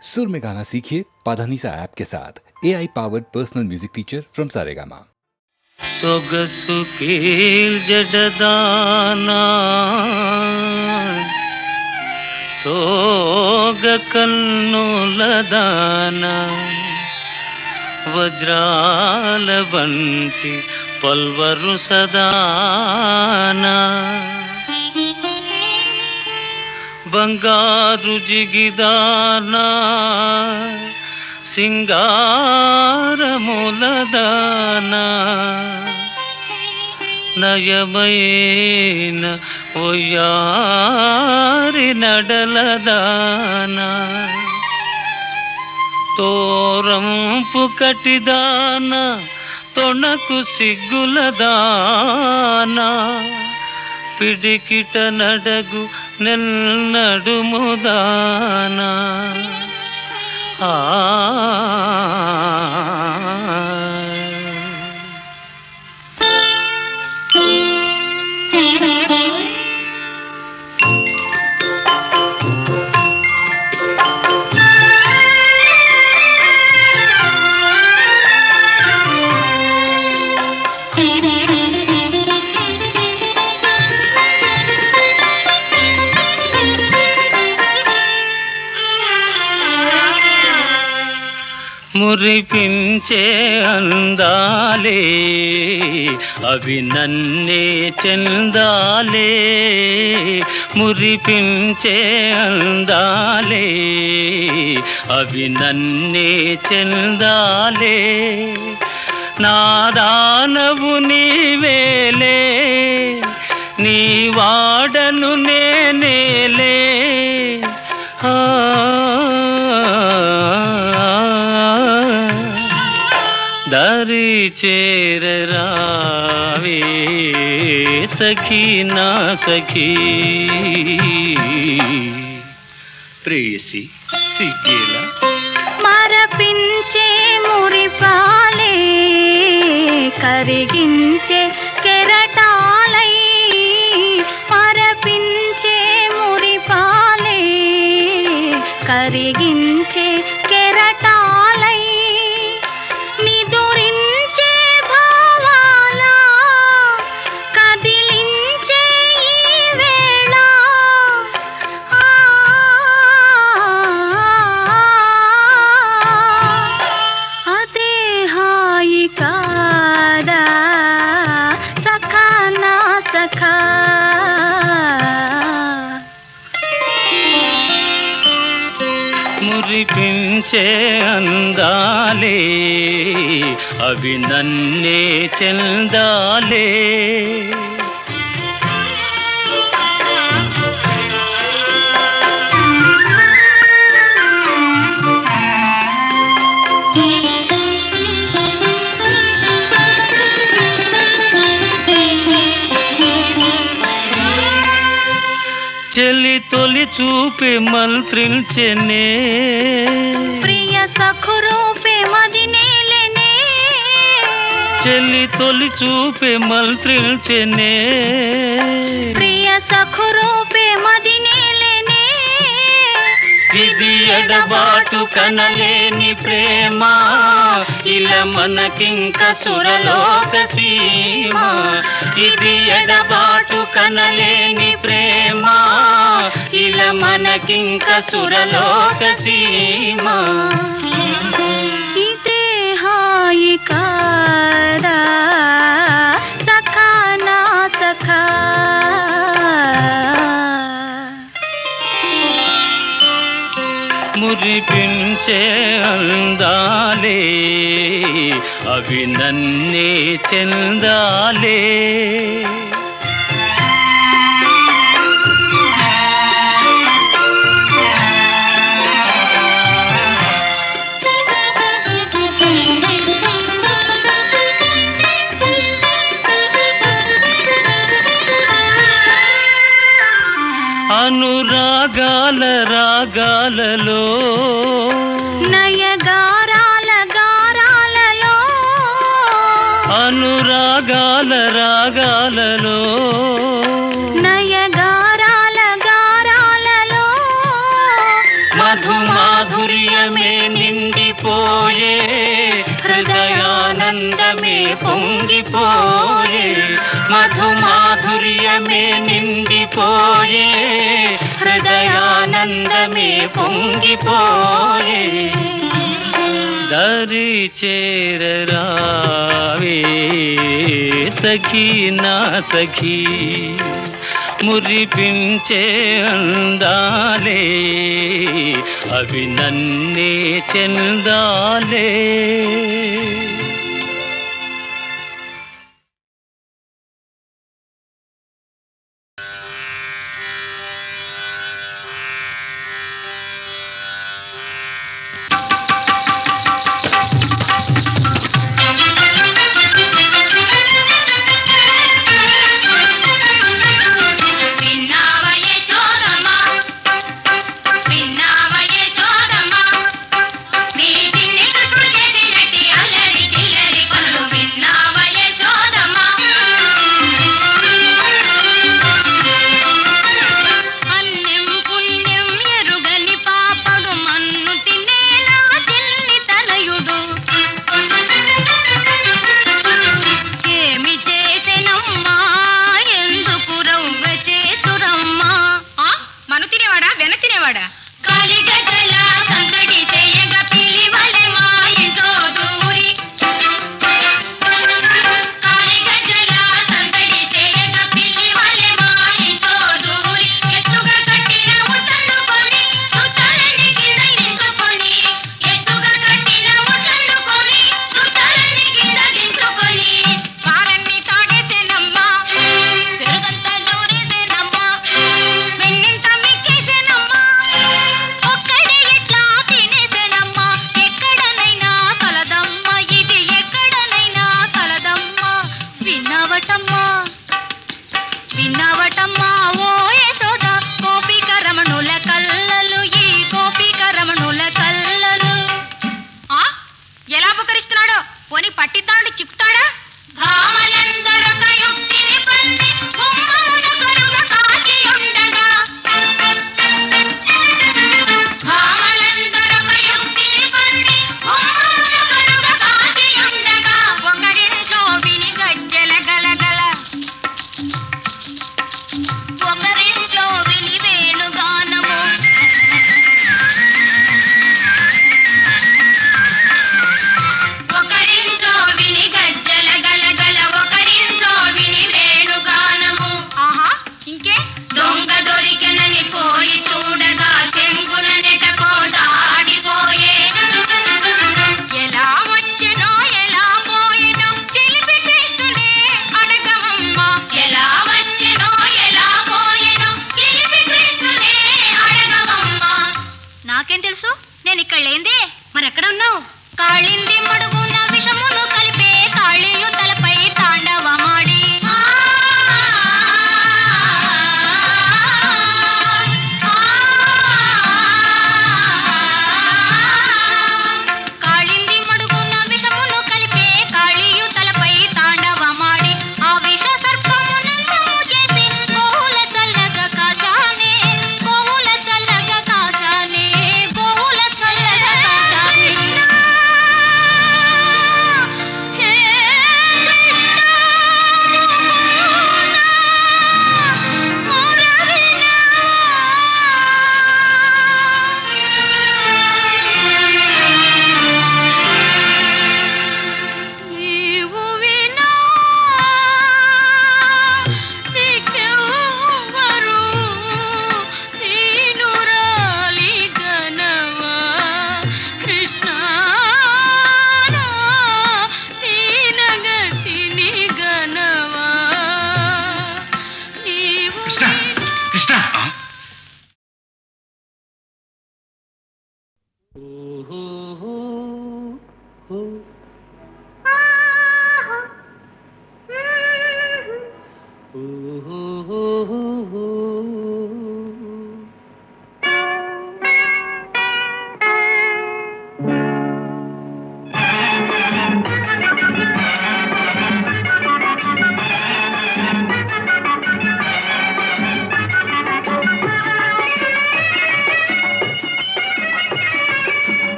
सुर में गाना सीखिए पाधानीसा ऐप के साथ AI powered personal music teacher from Saregama. సొగసు కీల్జడదానా సోగ కన్నులదానా వజ్రాల వంటి పల్వరు సదానా బంగారు జిగిదానా సింగారములదానా నయమైన ఒయ్యారి నడలదానా తోరంపు కటిదానా తొణకు సిగ్గులదానా పిడికిట నడగు నెన్నడుముదానా మురిపించే అందాలే అవి నన్నే చెందాలే మురిపించే అందాలే అవి నన్నే చెందాలే నాదానవు నీవేలే నీ వాడను నేనేలే దరి చేరరావే సఖీ నా సఖీ ప్రేయసి సిగ్గేలా మరపించే మురిపాలే కరిగించే కెరటాలై మరపించే మురిపాలే కరిగించే కెరటాలై నిదురించే భావాల కదిలించే ఈ వేళ అదే హాయి కాదా సఖా నా సఖా మురిపించే అందాలే అవి నన్నే చెందాలే చెలి తొలి చూపే మంత్రించెనే ప్రియ సఖురూపే మదినేలెనే చెలి తొలి చూపే మంత్రించెనే ప్రియ సఖురూపే మదినేలెనే ఇది ఎడబాటు కనలేని ప్రేమ ఇలా మనకింక సురలోక సీమ ఇది ఎడబాటు కనలేని ప్రేమ ఇలా మనకింక సురలోక సీమ ఇదే హాయి కాదా సఖా నా సఖా మురిపించే అందాలే అవి నన్నే చెందాలే అనురాగాల రాగాలలో నయగారాల గారాలలో అనురాగాల రాగాలలో నయగారాల గారాలలో మధు మాధుర్య నిండిపోయే హృదయానందమే పొంగిపోయే మధుమాధుర్యమే నిండిపోయే హృదయానందమే పొంగిపోయే దరి చేరరావే సఖీ నా సఖీ మురిపించే అందాలే అవి నన్నే చెందాలే.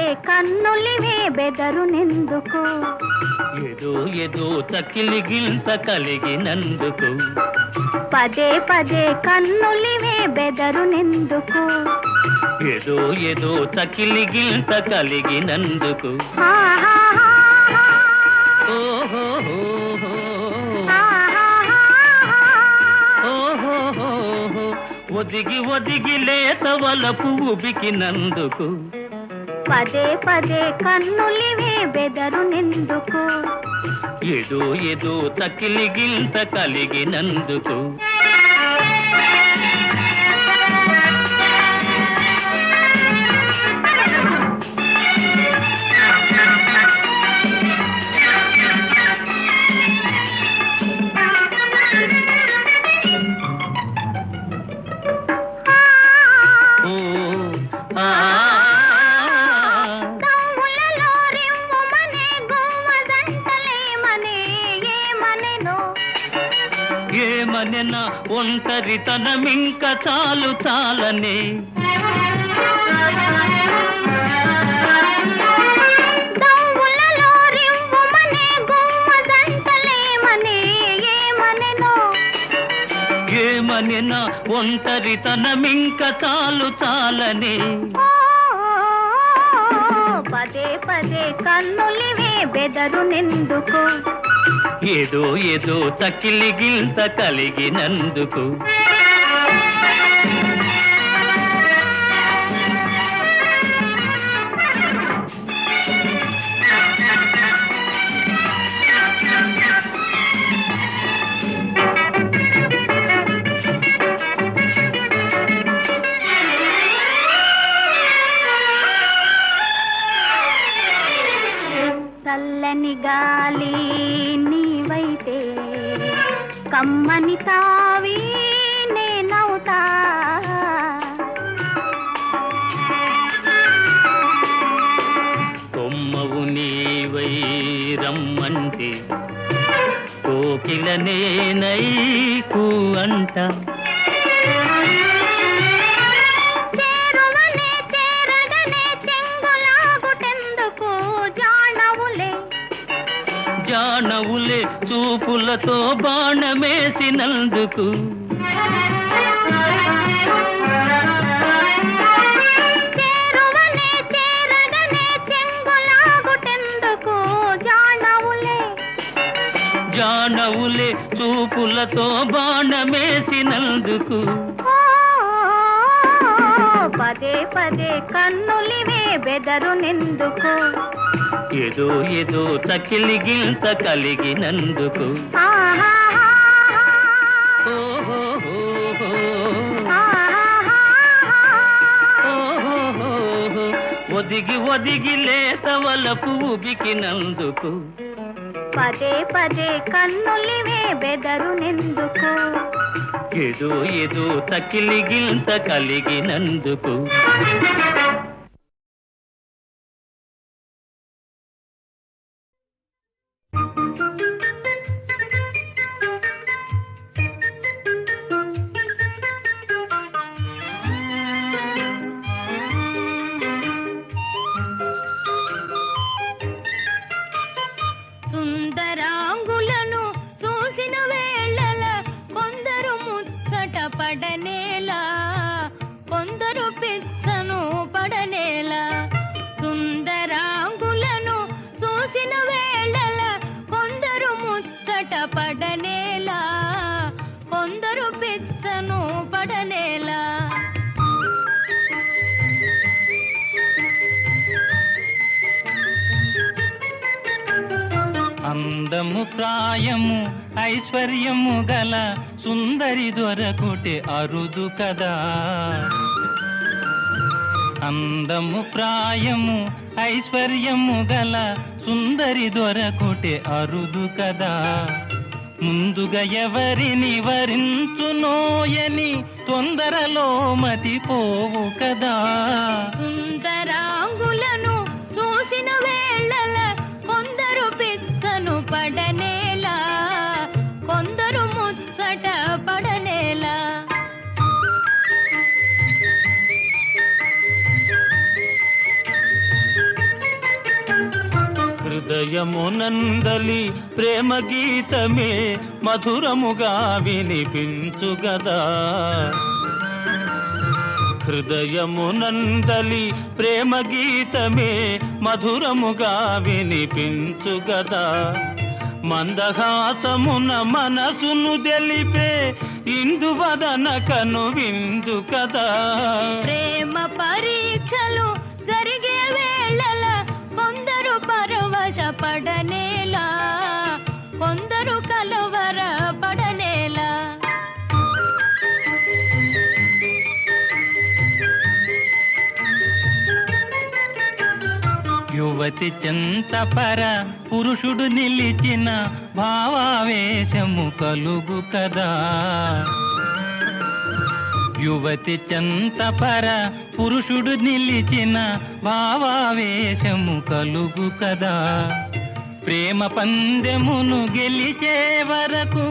పదే కన్నులివే బెదరునెందుకు ఏదో ఏదో తకిలి గింత కలిగినందుకు పదే పదే కన్నులివే బెదరునెందుకు ఏదో ఏదో తకిలి గింత కలిగినందుకు ఓహో ఒదిగి ఒదిగి లేత వలపు ఉబికినందుకు పదే పదే కన్నులివే బెదరునెందుకు ఏదో ఏదో తకిలి గింత కలిగినందుకు ఏమనెనా ఒంటరితనమింక చాలు చాలనే ఏమనెనా ఒంటరితనమింక చాలు చాలనే పదే పదే కన్నులివే బెదరునెందుకు ఏదో ఏదో తకిలి గింత కలిగినందుకు చల్లని గాలి నీవైతే కమ్మని తావి నేనవుతా కొమ్మవు నీవై రమ్మంటే కోకిల నేనై అంట జానవులే చూపులతో బాణమేసినందుకు జానవులే చూపులతో బాణమేసినందుకు పదే పదే కన్నులివే బెదరునెందుకు ఏదో ఏదో తకిలి గింత కలిగినందుకు ఒదిగి ఒదిగి లేత వలపు ఉబికినందుకు పదే పదే కన్నులివే బెదరునెందుకు ఏదో ఏదో తకిలి గింత కలిగినందుకు సుందరాంగులను చూసిన వేళల కొందరు ముచ్చట పడనేలా కొందరు పిచ్చను పడనేలా సుందరాంగులను చూసిన వేళల కొందరు ముచ్చట పడనేలా కొందరు పిచ్చను పడనేలా అందము ప్రాయము ఐశ్వర్యము గల సుందరి దొరకుటే అరుదు కదా అందము ప్రాయము ఐశ్వర్యము గల సుందరి దొరకుటే అరుదు కదా ముందుగా ఎవరిని వరించునోయని తొందరలో మతిపోవు కదా సుందరాంగులను చూసిన వేళల కొందరు పిచ్చను పడనేలా కొందరు ముచ్చట పడనేలా హృదయమునందలి ప్రేమ గీతమే మధురముగా వినిపించుగదా. హృదయమునందలి ప్రేమ గీతమే మధురముగా వినిపించుగదా. మందహాసమున మనసును తెలిపే ఇందువదన కను విందు కదా. ప్రేమ పరీక్షలు జరిగే వేళల కొందరు పరవశ పడనేలా, కొందరు కలవర పడనేలా. యువతి చెంతపర పురుషుడు నిలిచిన భావావేశము కలుగు కదా. యువతి చెంతపర పురుషుడు నిలిచిన భావావేశము కలుగు కదా. ప్రేమ పందెమును గెలిచే వరకు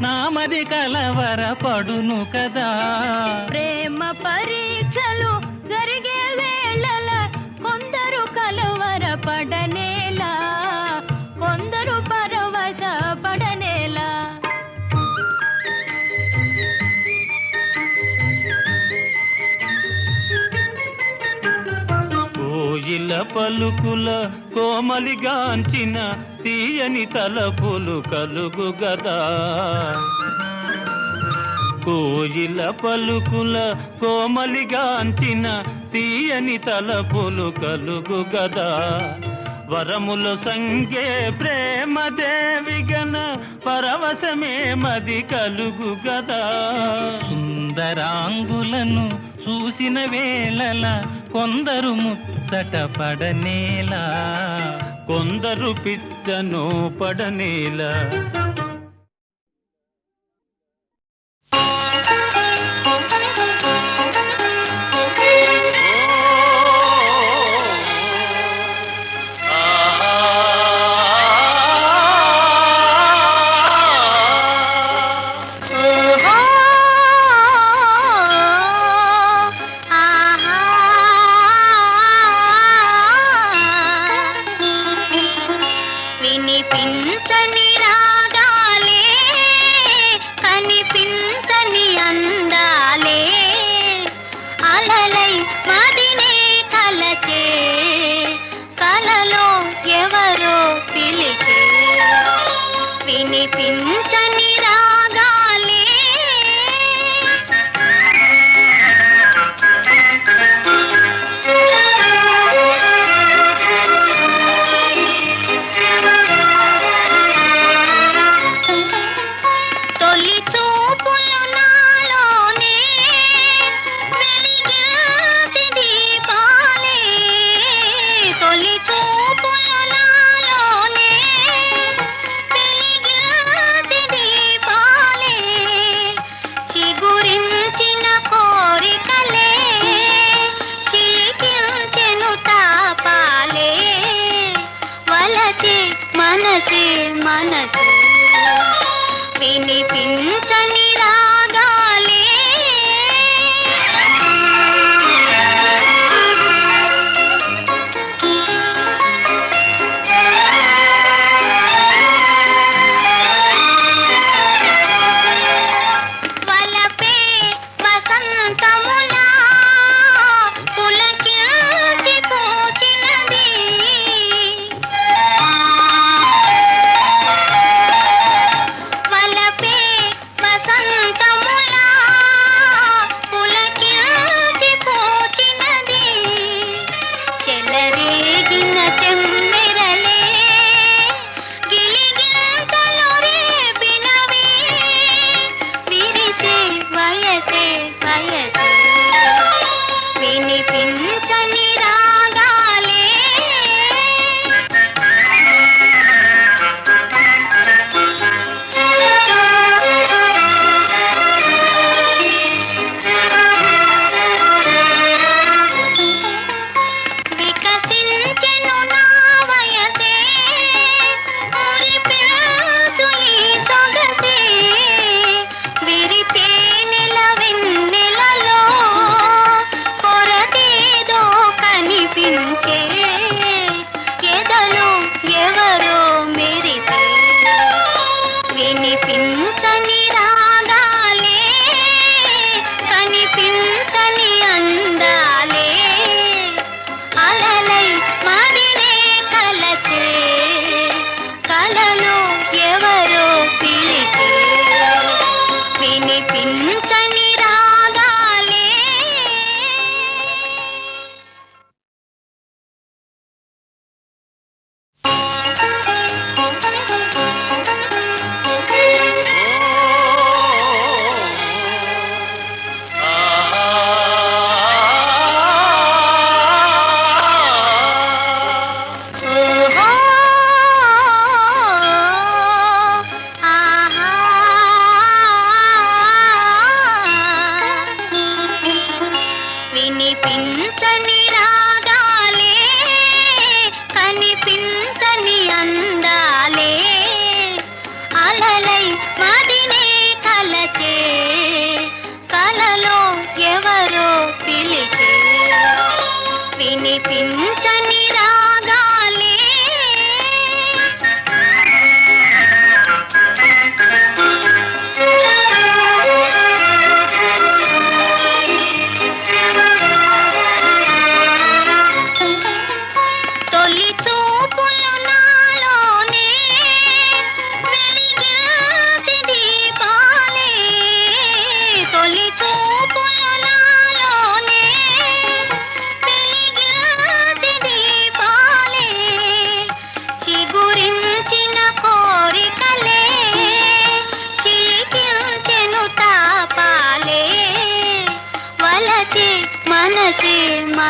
నామది కలవర పడును కదా. ప్రేమ పరీక్షలు జరిగే వేళల కొందరు కలవర పడనేలా, కొందరు పరవశ పడనేలా. కోయిల పలుకుల కోమలిగాంచిన తీయని తలపులు కలుగు గదా. కోయిల పలుకుల కోమలిగాంచిన తీయని తలపులు కలుగు గదా. వరములు సంగే ప్రేమ దేవిగన పరవశమే మది కలుగు గదా. సుందరాంగులను చూసిన వేళల కొందరు ముచ్చట పడనేలా, కొందరు పిచ్చను పడనేలా. వినిపించని రాగాలే, కనిపించని అందాలే, అలలై మదినే కలచే, కలలో ఎవరో పిలిచే. వినిపించని రాగాలే. తొలి చూపులు నాలోనే వెలిగించి దీపాలే, తొలి చూపులు నాలోనే వెలిగించి దీపాలే, చిగురించిన కోరికలే చిలికించెను తాపాలే, వలచే మనసే మనసే వినిపించని రాగాలే. వలపే వసంతములా పులకించి పూచినది, వలపే వసంత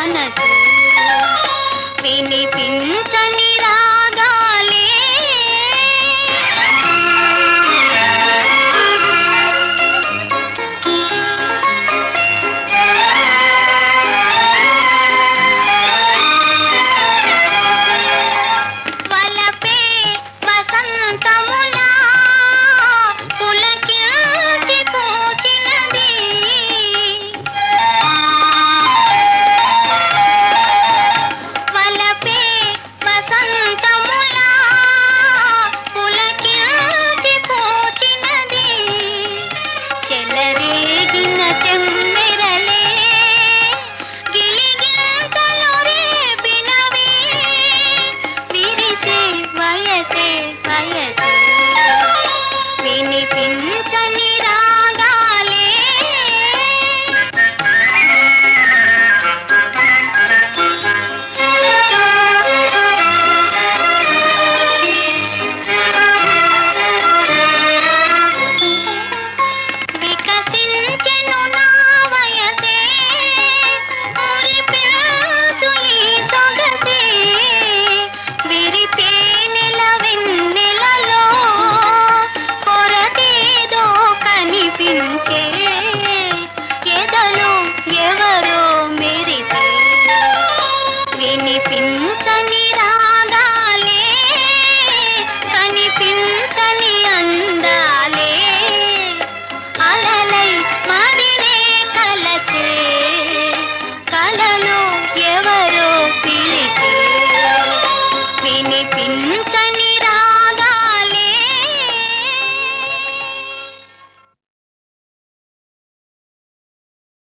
మనసే